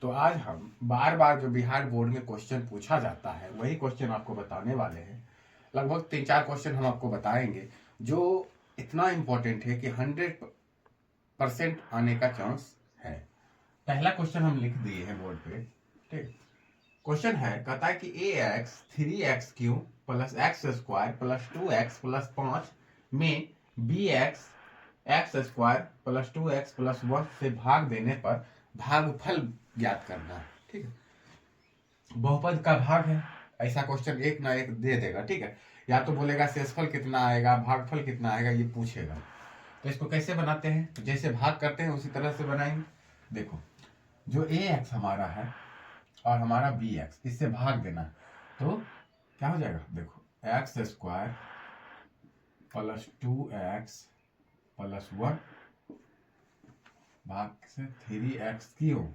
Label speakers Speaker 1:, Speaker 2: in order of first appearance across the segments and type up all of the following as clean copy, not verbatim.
Speaker 1: तो आज हम बार बार जो बिहार बोर्ड में क्वेश्चन पूछा जाता है वही क्वेश्चन आपको बताने वाले हैं। लगभग 3-4 क्वेश्चन हम आपको बताएंगे जो इतना इम्पोर्टेंट है कि 100% आने का चांस है। पहला क्वेश्चन हम लिख दिए हैं बोर्ड पे। ठीक, क्वेश्चन है, कहता है कि a x 3x³ plus x square plus 2x plus 5 में b x x square plus 2x plus 1 से भाग देने पर भागफल ज्ञात करना है। ठीक है, बहुपद का भाग है, ऐसा क्वेश्चन एक ना एक दे देगा। ठीक है, या तो बोलेगा शेषफल कितना आएगा, भागफल कितना आएगा, ये पूछेगा। तो इसको कैसे बनाते हैं, तो जैसे भाग करते हैं उसी तरह से बनाएंगे। देखो, जो ए एक्स हमारा है और हमारा बी एक्स, इससे भाग देना है तो क्या हो जाएगा। देखो, x square plus 2x plus 1 भाग से 3x³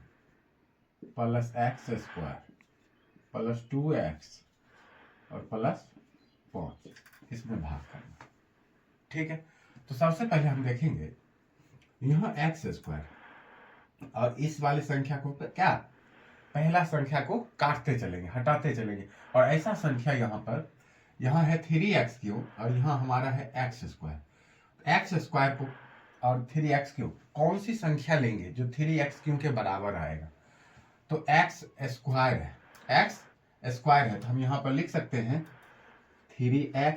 Speaker 1: plus x square plus 2x और प्लस 5, इसमें भाग करना। ठीक है, तो सबसे पहले हम देखेंगे यहाँ एक्स स्क्वायर और इस वाली संख्या को क्या, पहला संख्या को काटते चलेंगे, हटाते चलेंगे, और ऐसा संख्या यहाँ है 3x³ और यहाँ हमारा है एक्स स्क्वायर। एक्स स्क्वायर को और 3x³ कौन सी संख्या लेंगे जो 3x³ के बराबर आएगा, तो एक्स स्क्वायर है। एक्स स्क्वायर है तो हम यहाँ पर लिख सकते हैं 3x,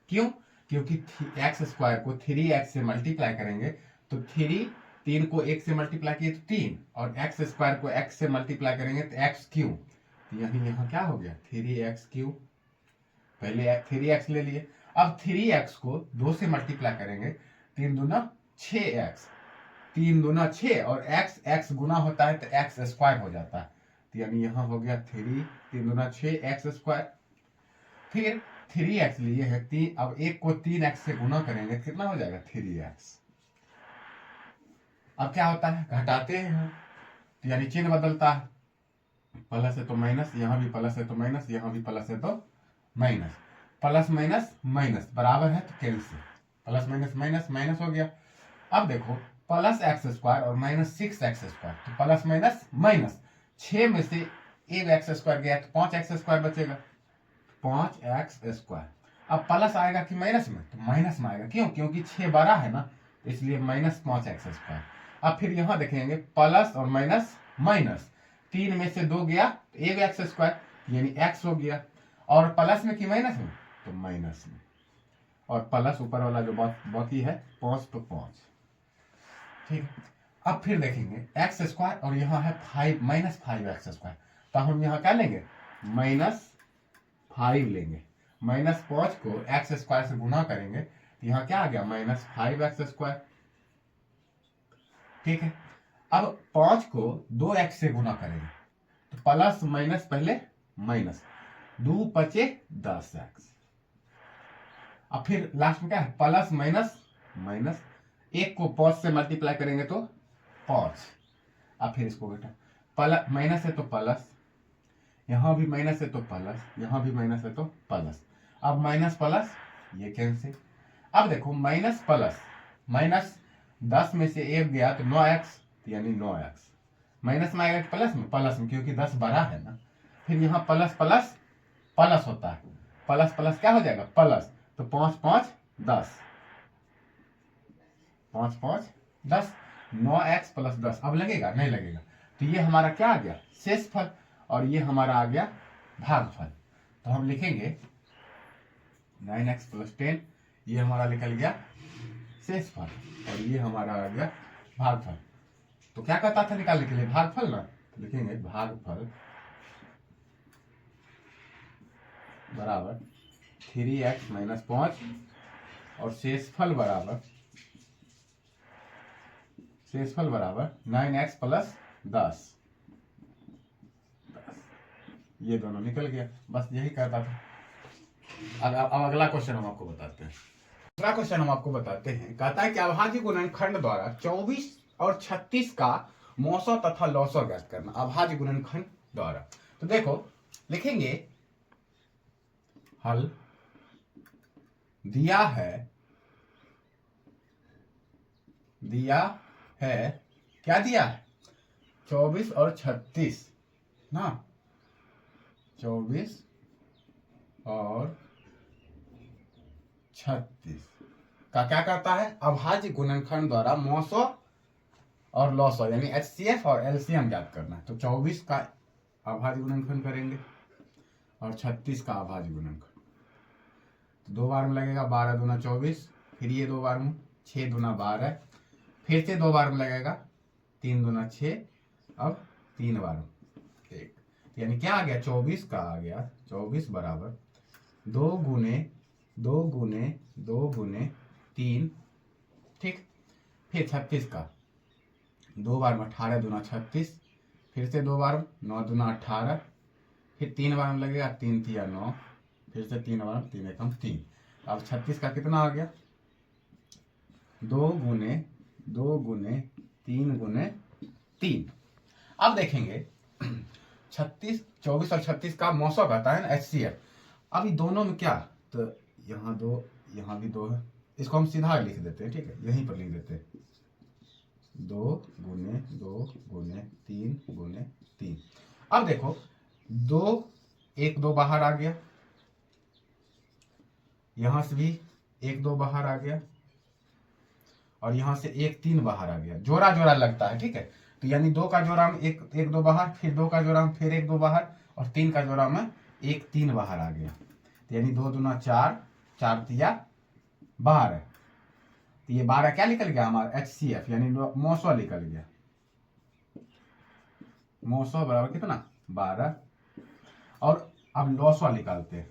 Speaker 1: क्यों, क्योंकि एक्स स्क्वायर को 3x से मल्टीप्लाई करेंगे तो 3 को 1 से मल्टीप्लाई किए तो 3, और एक्स स्क्वायर को x से मल्टीप्लाई करेंगे तो x³। तो यहाँ क्या हो गया 3x³, पहले 3x ले लिए, अब 3x को 2 से मल्टीप्लाई करेंगे, 3 दूना 6x, 3 दूना 6, और x गुना होता है तो एक्स स्क्वायर हो जाता है। तो यानी यहाँ हो गया 3 दूना 6 एक्स स्क्वायर। फिर 3x लिए है 3, अब एक को 3x से गुना करेंगे कितना हो जाएगा 3x। अब क्या होता है, घटाते हैं तो यानी चिन्ह बदलता है, प्लस है तो माइनस, यहाँ भी प्लस है तो माइनस, यहाँ भी प्लस है तो माइनस, प्लस माइनस माइनस बराबर है तो cancel, plus minus minus minus हो गया। अब देखो, प्लस एक्स स्क्वायर और माइनस 6x स्क्वायर, तो प्लस माइनस माइनस, 6 में से एक एक्स स्क्वायर गया तो 5x स्क्वायर बचेगा, 5x स्क्वायर। अब प्लस आएगा कि माइनस में, तो माइनस में आएगा, क्यों, क्योंकि 6 बड़ा है ना, इसलिए माइनस 5x स्क्वायर। अब फिर यहाँ देखेंगे प्लस और माइनस माइनस, 3 में से 2 गया तो एक एक्स स्क्वायर यानी x हो गया, और प्लस में कि माइनस में, तो माइनस में, और प्लस ऊपर वाला जो बाकी है 5 तो 5। ठीक है, अब फिर देखेंगे एक्स स्क्वायर और यहाँ है 5 माइनस 5x स्क्वायर, तो हम यहाँ क्या लेंगे माइनस 5 लेंगे, माइनस 5 को एक्स स्क्वायर से गुना करेंगे तो यहाँ क्या आ गया माइनस 5x स्क्वायर। ठीक है, अब 5 को 2x से गुना करेंगे तो प्लस माइनस पहले माइनस, 2 पचे 10x, अब फिर लास्ट में क्या है प्लस माइनस माइनस, 1 को 5 से मल्टीप्लाई करेंगे तो 5, अब फिर इसको बेटा प्लस माइनस है तो प्लस, यहाँ भी माइनस है तो प्लस, यहाँ भी माइनस है तो प्लस, अब माइनस प्लस ये कैंसिल। अब देखो माइनस प्लस माइनस, 10 में से 1 गया तो 9x, यानी 9x, माइनस में आएगा कि प्लस में, क्योंकि 10 बड़ा है ना। फिर यहाँ प्लस प्लस प्लस होता है, प्लस प्लस क्या हो जाएगा प्लस, तो 5 5 10, 5 5 10, 9x प्लस 10, अब लगेगा नहीं लगेगा, तो ये हमारा क्या आ गया शेषफल, और ये हमारा आ गया भागफल। तो हम लिखेंगे 9x प्लस 10, ये हमारा निकल गया शेषफल, और ये हमारा आ गया भागफल। तो क्या कहता था निकालने के लिए भागफल ना, तो लिखेंगे भागफल बराबर 3x माइनस 5 और शेषफल बराबर 9x प्लस 10, ये दोनों निकल गया, बस यही कहता था। अब अगला क्वेश्चन हम आपको बताते हैं। दूसरा क्वेश्चन हम आपको बताते हैं, कहता है कि अभाज्य गुणनखंड द्वारा 24 और 36 का मौसा तथा लौसा ज्ञात करना, अभाज्य गुणनखंड द्वारा। तो देखो लिखेंगे हल दिया है क्या दिया है 24 और 36 ना, 24 और 36 का क्या करता है, अभाज्य गुणनखंड द्वारा मौसो और लॉसो यानी HCF और LCM ज्ञात करना है। तो 24 का अभाज्य गुणनखंड करेंगे और 36 का अभाज्य गुणनखंड, तो 2 बार में लगेगा 12 दूना 24, फिर ये 2 बार में 6 दूना 12, फिर से 2 बार में लगेगा 3 दूना 6, अब 3 बार में 1, यानी क्या आ गया, 24 का आ गया 24 बराबर 2 गुने 2 गुने 2 गुने 3, ठीक। फिर 36 का 2 बार में 18 दूना 36, फिर से 2 बार में 9 दूना 18, फिर 3 बार में लगेगा 3 तिया 9, फिर से 3 बार में 3 एकम 3। अब 36 का कितना आ गया, 2 गुने 2 गुने 3 गुने 3। अब देखेंगे 24 और 36 का मौसम कहता है ना HCF। अब ये दोनों में क्या, तो यहाँ 2 यहाँ भी 2 है, इसको हम सीधा लिख देते हैं, ठीक है, यहीं पर लिख देते हैं 2 गुने 2 गुने 3 गुने 3। अब देखो 1 2 बाहर आ गया, यहां से भी 1 2 बाहर आ गया, और यहां से 1 3 बाहर आ गया, जोड़ा जोड़ा लगता है, ठीक है। तो यानी 2 का जोड़ा में 1 2 बाहर, फिर 2 का जोड़ा में फिर 1 2 बाहर, और 3 का जोड़ा में 1 3 बाहर आ गया, तो यानी 2 दूना 4, 4 तिया 12, तो ये 12 क्या निकल गया हमारा HCF यानी मौसो निकल गया, मौसो बराबर कितना 12। और अब लॉसो निकालते हैं,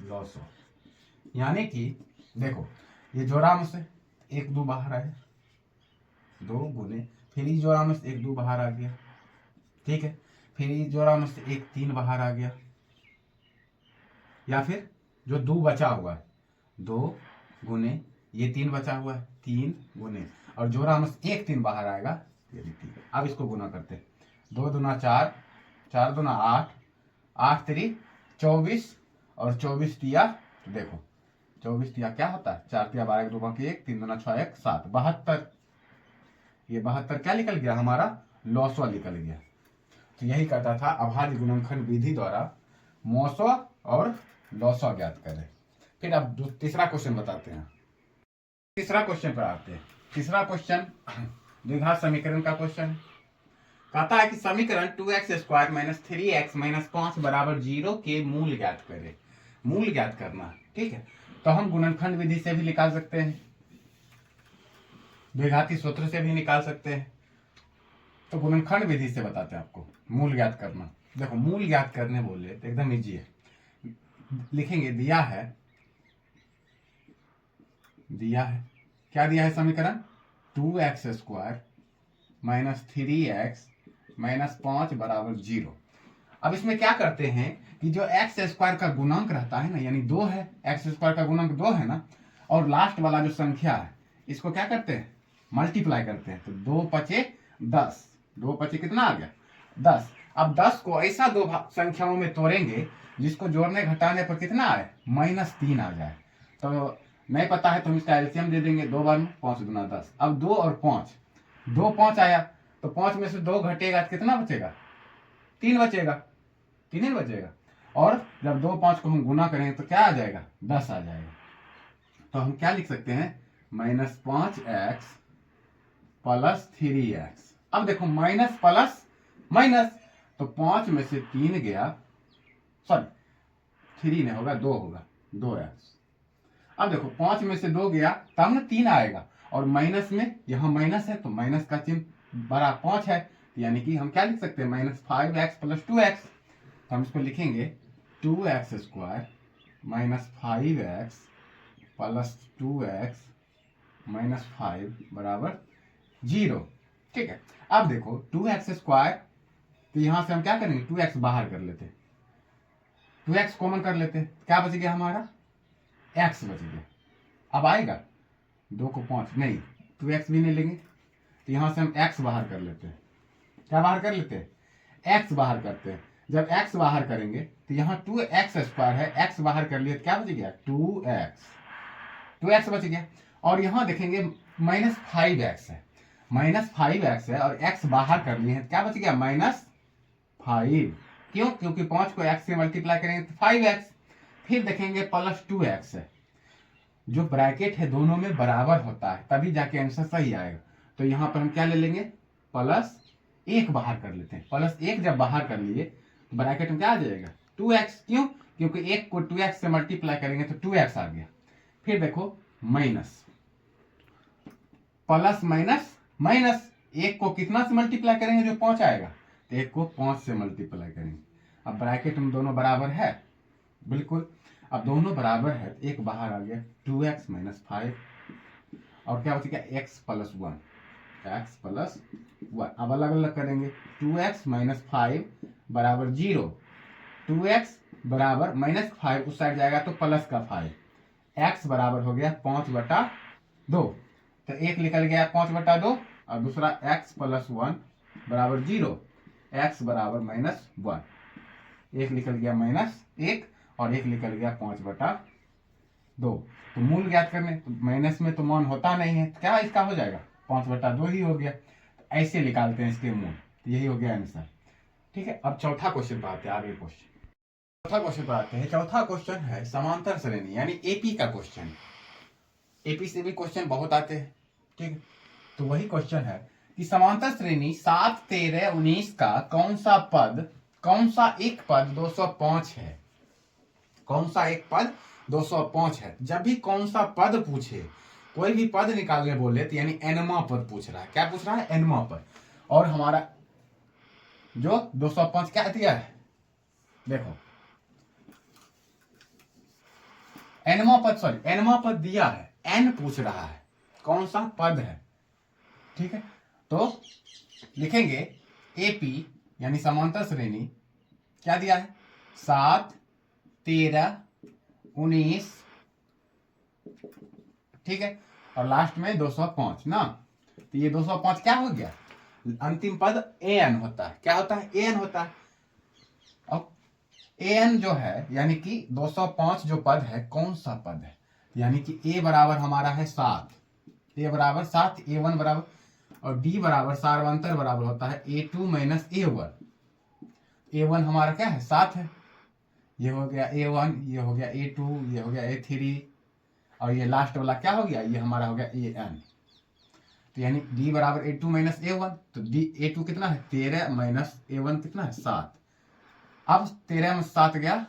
Speaker 1: लॉसो यानी कि देखो ये जोड़ा में से 1 2 बाहर आया, 2 गुने, फिर इस जोड़ा में से 1 2 बाहर आ गया, ठीक है, फिर इस जोड़ा में से 1 3 बाहर आ गया, या फिर जो 2 बचा हुआ है 2 गुने ये 3 बचा हुआ है 3 गुने, और जोड़ा में से 1 3 बाहर आएगा, ये भी 3। अब इसको गुना करते हैं, 2 दूना 4, 4 दूना 8, 8 3 24, और 24 तिया, तो देखो 24 तिया क्या होता है, 4 तिया 12 1 2 बाकी 1 3 दूना 6 1 7 72, ये 72 क्या निकल गया हमारा, लॉसो निकल गया। तो यही कहता था अभाज्य गुणनखंड विधि द्वारा मौसो और लॉसो ज्ञात करें। फिर अब तीसरा क्वेश्चन बताते हैं, तीसरा क्वेश्चन पर आते हैं। तीसरा क्वेश्चन द्विघात समीकरण का क्वेश्चन कहता है कि समीकरण 2x square minus 3x minus 5 बराबर 0 के मूल ज्ञात करें। मूल ज्ञात करना है, ठीक है। तो हम गुणनखंड विधि से भी निकाल सकते हैं, द्विघाती सूत्र से भी निकाल सकते हैं। तो गुणनखंड विधि से बताते हैं आपको मूल ज्ञात करना। देखो मूल ज्ञात करने बोले तो एकदम इजी है, लिखेंगे दिया है क्या दिया है समीकरण, 2x square minus 3x minus 5 बराबर 0। अब इसमें क्या करते हैं कि जो x स्क्वायर का गुणांक रहता है ना, यानी 2 है, x स्क्वायर का गुणांक 2 है ना, और लास्ट वाला जो संख्या है इसको क्या करते हैं, मल्टीप्लाई करते हैं। तो 2 पचे 10, 2 पचे कितना आ गया 10। अब 10 को ऐसा 2 संख्याओं में तोड़ेंगे जिसको जोड़ने घटाने पर कितना आए, -3 आ जाए। तो नहीं पता है तो हम इसका एलसीएम दे देंगे, 2 बार में 5 दूना 10। अब 2 और 5, 2 5 आया, तो 5 में से 2 घटेगा तो कितना बचेगा, 3 बचेगा, 3 ही बचेगा। और जब 2 5 को हम गुना करेंगे तो क्या आ जाएगा, 10 आ जाएगा। तो हम क्या लिख सकते हैं, -5x प्लस 3x। अब देखो माइनस प्लस माइनस, तो 5 में से 3 गया, सॉरी 3 नहीं होगा, 2 होगा, 2x। अब देखो 5 में से 2 गया तब ना 3 आएगा, और माइनस में यहाँ माइनस है तो माइनस का चिन्ह बड़ा 5 है, यानी कि हम क्या लिख सकते हैं, -5x प्लस 2x। तो हम इसको लिखेंगे 2x square minus 5x plus 2x minus 5 बराबर 0, ठीक है। अब देखो 2x स्क्वायर, तो यहां से हम क्या करेंगे, 2x बाहर कर लेते, 2x कॉमन कर लेते, क्या बच गया हमारा, x बच गया। अब आएगा 2 को 5 नहीं, 2x भी नहीं लेंगे, तो यहां से हम x बाहर कर लेते हैं। क्या बाहर कर लेते हैं, x बाहर करते हैं। जब x बाहर करेंगे तो यहाँ 2x स्क्वायर है, x बाहर कर लिए तो क्या बच गया, 2x बच गया। और यहाँ देखेंगे -5x है, -5x है और x बाहर कर लिए हैं, क्या बच गया -5। क्यों? क्योंकि 5 को x से मल्टीप्लाई करेंगे तो 5x। फिर देखेंगे +2x है, जो ब्रैकेट है दोनों में बराबर होता है तभी जाके आंसर सही आएगा। तो यहाँ पर हम क्या ले लेंगे, +1 बाहर कर लेते हैं। +1 जब बाहर कर लिए तो ब्रैकेट में क्या आ जाएगा 2x। क्यों? क्योंकि 1 को 2x से मल्टीप्लाई करेंगे तो 2x आ गया। फिर देखो माइनस, प्लस माइनस माइनस, 1 को कितना से मल्टीप्लाई करेंगे जो 5 आएगा, तो 1 को 5 से मल्टीप्लाई करेंगे। अब ब्रैकेट में दोनों बराबर है, बिल्कुल। अब दोनों बराबर है तो 1 बाहर आ गया, 2x - 5 और क्या बच गया x + 1, x + 1। अब अलग अलग करेंगे, 2x - 5 = 0, 2x बराबर -5 उस साइड जाएगा तो प्लस का 5, x बराबर हो गया 5/2। तो एक निकल गया 5/2 और दूसरा x + 1 = 0, x बराबर -1। एक निकल गया -1 और एक निकल गया 5/2। तो मूल ज्ञात करने, तो माइनस में तो मान होता नहीं है, क्या इसका हो जाएगा 5/2 ही हो गया। तो ऐसे निकालते हैं इसके मूल, तो यही हो गया आंसर। ठीक है, अब चौथा क्वेश्चन पर आते हैं, आगे क्वेश्चन। चौथा क्वेश्चन पर आते हैं। चौथा क्वेश्चन है समांतर श्रेणी यानी एपी का क्वेश्चन। एपी से भी क्वेश्चन बहुत आते हैं, ठीक। तो वही क्वेश्चन है कि समांतर श्रेणी 7, 13, 19 का कौन सा एक पद 205 है। कौन सा एक पद 205 है। जब भी कौन सा पद पूछे, कोई भी पद निकालने बोले तो यानी एनमा पद पूछ रहा है। क्या पूछ रहा है? एनमा पद। और हमारा जो 205 क्या दिया है, देखो एनमा पद दिया है, एन पूछ रहा है कौन सा पद है। ठीक है, तो लिखेंगे एपी यानी समांतर श्रेणी, क्या दिया है 7, 13, 19, ठीक है, और लास्ट में 205 ना। तो ये 205 क्या हो गया, अंतिम पद एन होता है। क्या होता है? एन होता है। अब एन जो है यानी कि 205 जो पद है कौन सा पद है, यानी कि ए बराबर हमारा है 7, ए बराबर 7, A1 बराबर, और डी बराबर सार्वंतर बराबर होता है A2 - A1। A1 हमारा क्या है 7 है, ये हो गया A1, ये हो गया A2, ये हो गया A3 और ये लास्ट वाला क्या हो गया, ये हमारा हो गया AN। तो यानी D बराबर A2 - A1, तो A2 कितना है 13 - A1 कितना है 7। अब 13 में 7 गया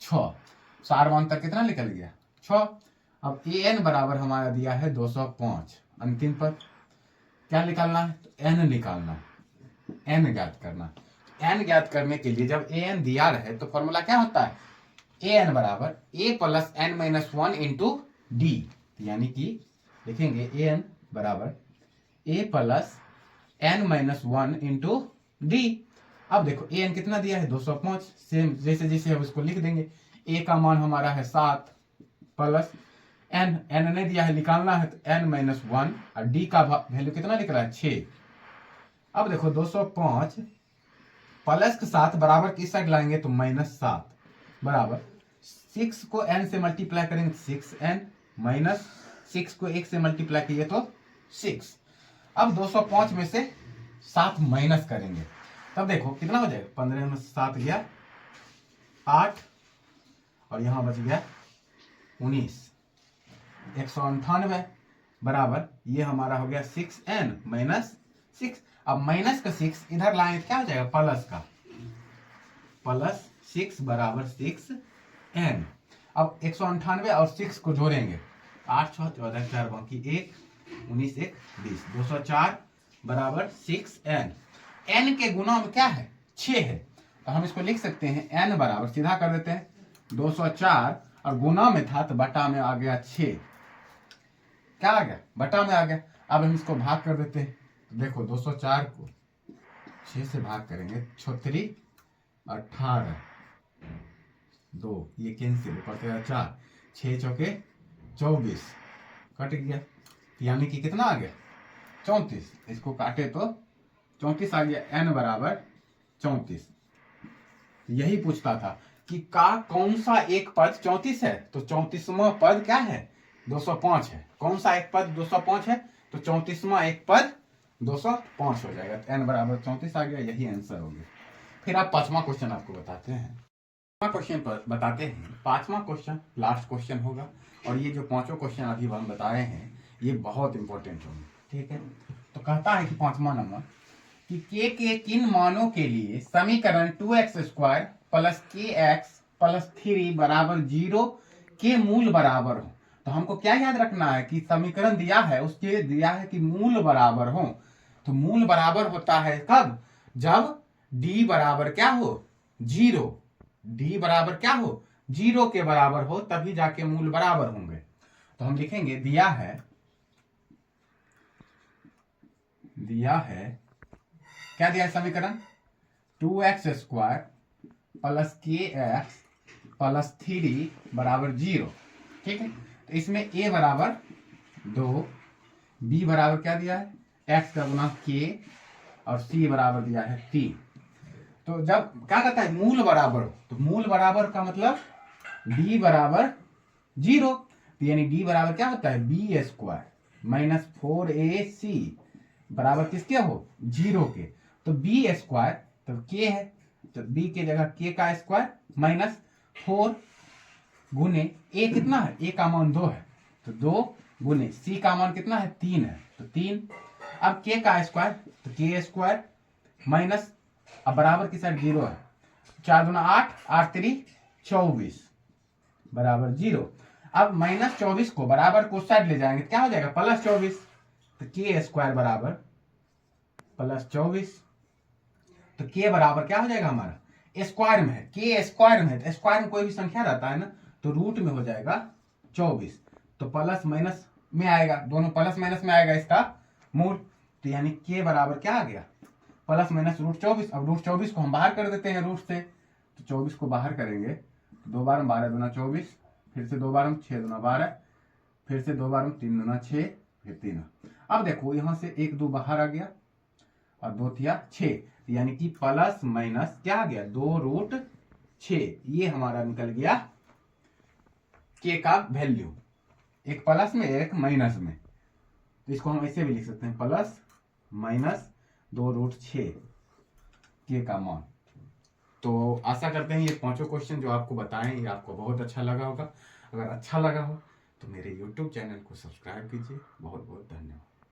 Speaker 1: 6, सार्वंतर कितना निकल गया 6। अब AN बराबर हमारा दिया है 205, अंतिम पद क्या निकालना है, तो N निकालना, N ज्ञात करना। N ज्ञात करने के लिए जब AN दिया रहे तो फॉर्मूला क्या होता है, AN बराबर A + N - 1 × D, यानी कि लिखेंगे AN बराबर A + N - 1 × D। अब देखो AN कितना दिया है 205, सेम जैसे जैसे हम उसको लिख देंगे। A का मान हमारा है 7 प्लस N ने दिया है निकालना है तो N - 1 और D का वैल्यू कितना निकला है 6। अब देखो 205 प्लस के साथ बराबर किस साइड लाएंगे तो -7 बराबर 6 को n से मल्टीप्लाई करेंगे 6n माइनस 6 को 1 से मल्टीप्लाई किए तो 6। अब 205 में से 7 माइनस करेंगे तब देखो कितना हो जाएगा, 15 में 7 गया 8 और यहां बच गया 19, 198 बराबर ये हमारा हो गया 6n - 6। अब माइनस का 6 इधर लाएंगे क्या हो जाएगा प्लस का, प्लस 6 बराबर 6n। अब 198 और 6 को जोड़ेंगे, 8 6 14 4 बाकी 1 19 1 20, 204 बराबर 6n। n के गुना में क्या है 6 है, तो हम इसको लिख सकते हैं n बराबर, सीधा कर देते हैं 204 और गुना में था तो बटा में आ गया 6, क्या आ गया बटा में आ गया। अब हम इसको भाग कर देते हैं, तो देखो 204 को 6 से भाग करेंगे 36 18 2, ये कैंसिल ऊपर से 4 6 चौके 24 कट गया, यानी कि कितना आ गया 34। इसको काटे तो 34 आ गया, n बराबर 34। यही पूछता था कि का कौन सा एक पद 34 है, तो 34वां पद क्या है 205 है। कौन सा एक पद 205 है, तो 34वां एक पद 205 हो जाएगा। n बराबर 34 आ गया, यही आंसर हो गया। फिर आप पांचवा क्वेश्चन आपको बताते हैं। क्वेश्चन पर बताते हैं, पांचवा क्वेश्चन लास्ट क्वेश्चन होगा, और ये जो पांचों क्वेश्चन अभी हम बताए हैं ये बहुत इंपॉर्टेंट होंगे, ठीक है। तो कहता है कि पांचवा नंबर कि k के किन मानों के लिए समीकरण 2x² प्लस kx प्लस 3 बराबर 0 के मूल बराबर हो। तो हमको क्या याद रखना है कि समीकरण दिया है, उसके दिया है कि मूल बराबर हो। तो मूल बराबर होता है कब? जब d बराबर क्या हो? 0। d बराबर क्या हो? 0 के बराबर हो, तभी जाके मूल बराबर होंगे। तो हम लिखेंगे दिया है क्या दिया है समीकरण? 2x² प्लस kx प्लस 3 बराबर 0, ठीक है। तो इसमें a बराबर 2, b बराबर क्या दिया है? x का गुना k, और c बराबर दिया है 3। तो जब क्या कहता है मूल बराबर, तो मूल बराबर का मतलब d बराबर 0, तो यानी d बराबर क्या होता है? b² माइनस 4ac बराबर किसके हो? 0 के। तो b² तो k है, तो b की जगह k का स्क्वायर माइनस 4 गुने a कितना है? a का मान 2 है, तो 2 गुने c का मान कितना है? 3 है, तो 3। अब k का स्क्वायर, तो k² माइनस, अब बराबर की साइड 0 है, 4 दूना 8, 8 3 24 बराबर 0। अब माइनस 24 को बराबर को साइड ले जाएंगे, क्या हो जाएगा? प्लस 24। तो k² बराबर प्लस 24, तो k बराबर क्या हो जाएगा हमारा? स्क्वायर में है, k स्क्वायर में है, तो स्क्वायर में कोई भी संख्या रहता है ना, तो रूट में हो जाएगा 24। तो प्लस माइनस में आएगा, दोनों प्लस माइनस में आएगा इसका मूल। तो यानी k बराबर क्या आ गया? Plus minus root 24। अब रूट 24 को हम बाहर कर देते हैं रूट से, तो 24 को बाहर करेंगे, 2 बार 12 दूना 24, फिर से 2 बार 6 दूना 12, फिर से 2 बार 3 दूना 6, फिर 3। अब देखो यहाँ से 1 2 बाहर आ गया, और 2 थिया 6, यानी कि प्लस माइनस क्या आ गया? 2 रूट 6। ये हमारा निकल गया के का वैल्यू, एक प्लस में एक माइनस में। तो इसको हम ऐसे भी लिख सकते हैं, प्लस माइनस 2 रूट 6 के का मान। तो आशा करते हैं ये पांचों क्वेश्चन जो आपको बताएं ये आपको बहुत अच्छा लगा होगा। अगर अच्छा लगा हो तो मेरे YouTube चैनल को सब्सक्राइब कीजिए। बहुत बहुत धन्यवाद।